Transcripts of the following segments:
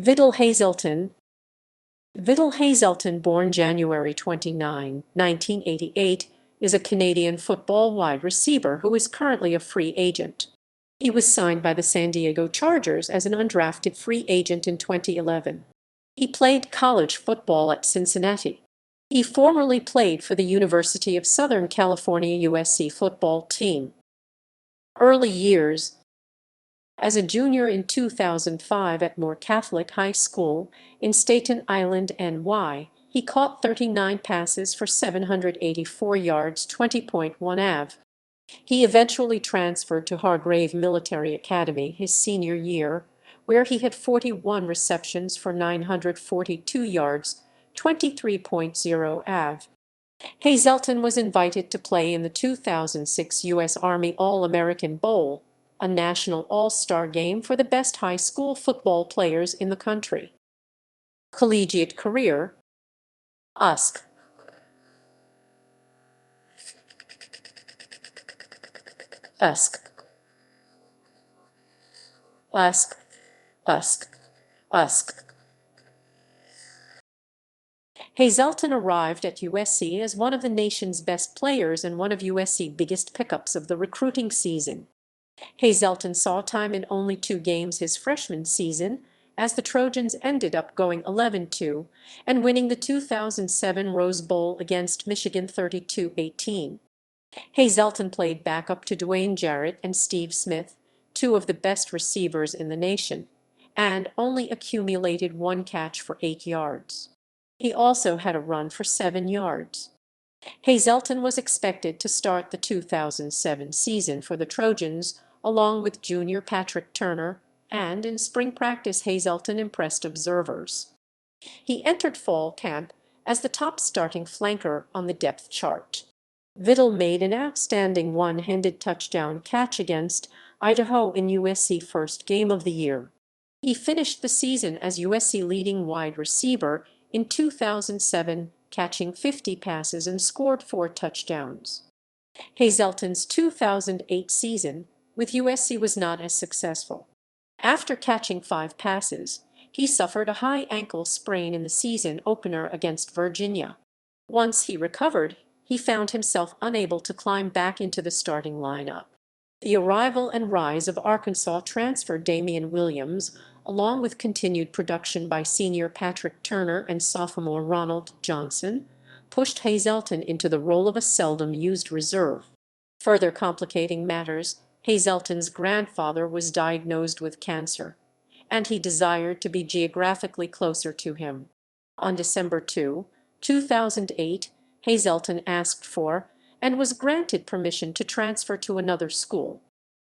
Vidal Hazelton. Vidal Hazelton, born January 29, 1988, is a Canadian football wide receiver who is currently a free agent. He was signed by the San Diego Chargers as an undrafted free agent in 2011. He played college football at Cincinnati. He formerly played for the University of Southern California USC football team. Early years: as a junior in 2005 at Moore Catholic High School in Staten Island, NY, he caught 39 passes for 784 yards, 20.1 av. He eventually transferred to Hargrave Military Academy his senior year, where he had 41 receptions for 942 yards, 23.0 av. Hazelton was invited to play in the 2006 U.S. Army All-American Bowl, a national all-star game for the best high school football players in the country. Collegiate career: USC, USC, USC, USC, USC. Hazelton arrived at USC as one of the nation's best players and one of USC's biggest pickups of the recruiting season. Hazelton saw time in only 2 games his freshman season, as the Trojans ended up going 11-2 and winning the 2007 Rose Bowl against Michigan 32-18. Hazelton played backup to Dwayne Jarrett and Steve Smith, 2 of the best receivers in the nation, and only accumulated 1 catch for 8 yards. He also had a run for 7 yards. Hazelton was expected to start the 2007 season for the Trojans, along with junior Patrick Turner, and in spring practice Hazelton impressed observers. He entered fall camp as the top starting flanker on the depth chart. Vidal made an outstanding one-handed touchdown catch against Idaho in USC's first game of the year. He finished the season as USC leading wide receiver in 2007, catching 50 passes and scored 4 touchdowns. Hazelton's 2008 season with USC was not as successful. After catching 5 passes, he suffered a high ankle sprain in the season opener against Virginia. Once he recovered, he found himself unable to climb back into the starting lineup. The arrival and rise of Arkansas transfer Damian Williams, along with continued production by senior Patrick Turner and sophomore Ronald Johnson, pushed Hazelton into the role of a seldom-used reserve. Further complicating matters, Hazelton's grandfather was diagnosed with cancer, and he desired to be geographically closer to him. On December 2, 2008, Hazelton asked for and was granted permission to transfer to another school.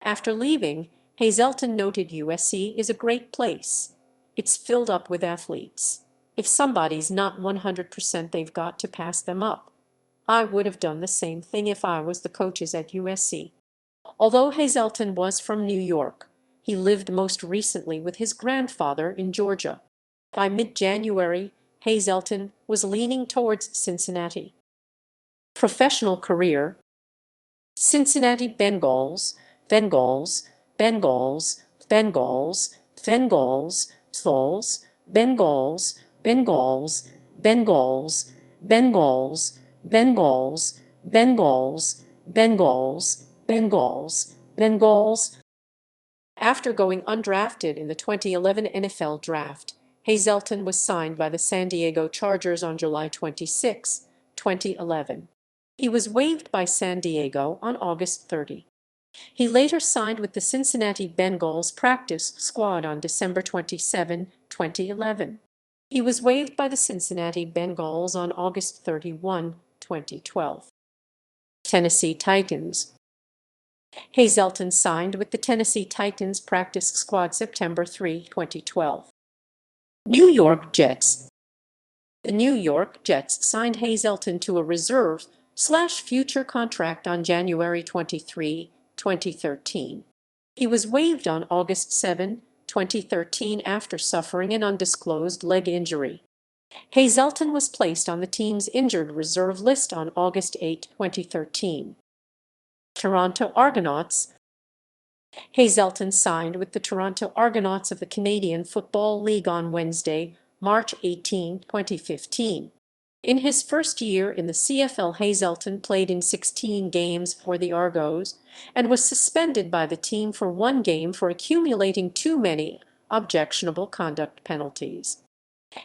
After leaving, Hazelton noted, "USC is a great place. It's filled up with athletes. If somebody's not 100%, they've got to pass them up. I would have done the same thing if I was the coaches at USC." Although Hazelton was from New York, he lived most recently with his grandfather in Georgia. By mid-January, Hazelton was leaning towards Cincinnati. Professional career: Cincinnati Bengals, Bengals, Bengals, Bengals, Bengals, Bengals, Bengals, Bengals, Bengals, Bengals, Bengals, Bengals, Bengals, Bengals, Bengals. After going undrafted in the 2011 NFL Draft, Hazelton was signed by the San Diego Chargers on July 26, 2011. He was waived by San Diego on August 30. He later signed with the Cincinnati Bengals practice squad on December 27, 2011. He was waived by the Cincinnati Bengals on August 31, 2012. Tennessee Titans. Hazelton signed with the Tennessee Titans practice squad September 3, 2012. New York Jets. The New York Jets signed Hazelton to a reserve/future contract on January 23, 2013. He was waived on August 7, 2013 after suffering an undisclosed leg injury. Hazelton was placed on the team's injured reserve list on August 8, 2013. Toronto Argonauts. Hazelton signed with the Toronto Argonauts of the Canadian Football League on Wednesday, March 18, 2015. In his first year in the CFL, Hazelton played in 16 games for the Argos and was suspended by the team for one game for accumulating too many objectionable conduct penalties.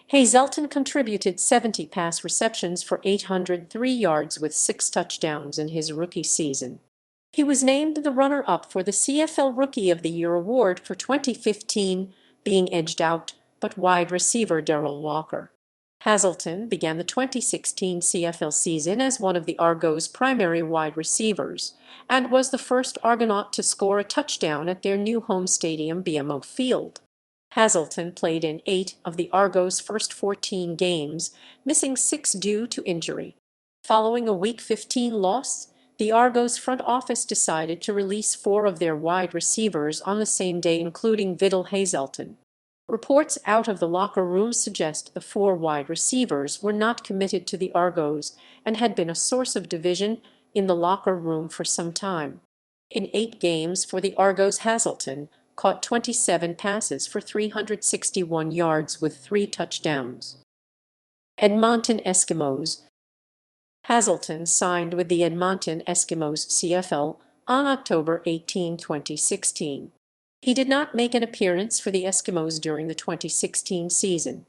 Hazelton contributed 70 pass receptions for 803 yards with 6 touchdowns in his rookie season. He was named the runner-up for the CFL Rookie of the Year award for 2015, being edged out by wide receiver Darrell Walker. Hazelton began the 2016 CFL season as one of the Argos' primary wide receivers and was the first Argonaut to score a touchdown at their new home stadium, BMO Field. Hazelton played in 8 of the Argos' first 14 games, missing 6 due to injury. Following a Week 15 loss, the Argos front office decided to release 4 of their wide receivers on the same day, including Vidal Hazelton. Reports out of the locker room suggest the 4 wide receivers were not committed to the Argos and had been a source of division in the locker room for some time. In 8 games for the Argos, Hazelton caught 27 passes for 361 yards with 3 touchdowns. Edmonton Eskimos. Hazelton signed with the Edmonton Eskimos CFL on October 18, 2016. He did not make an appearance for the Eskimos during the 2016 season.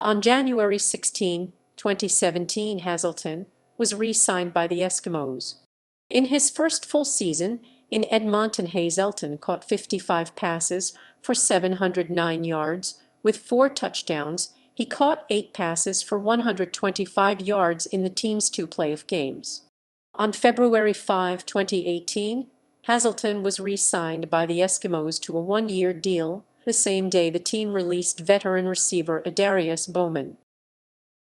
On January 16, 2017, Hazelton was re-signed by the Eskimos. In his first full season in Edmonton, Hazelton caught 55 passes for 709 yards with 4 touchdowns. He caught 8 passes for 125 yards in the team's 2 playoff games. On February 5, 2018, Hazelton was re-signed by the Eskimos to a 1-year deal, the same day the team released veteran receiver Adarius Bowman.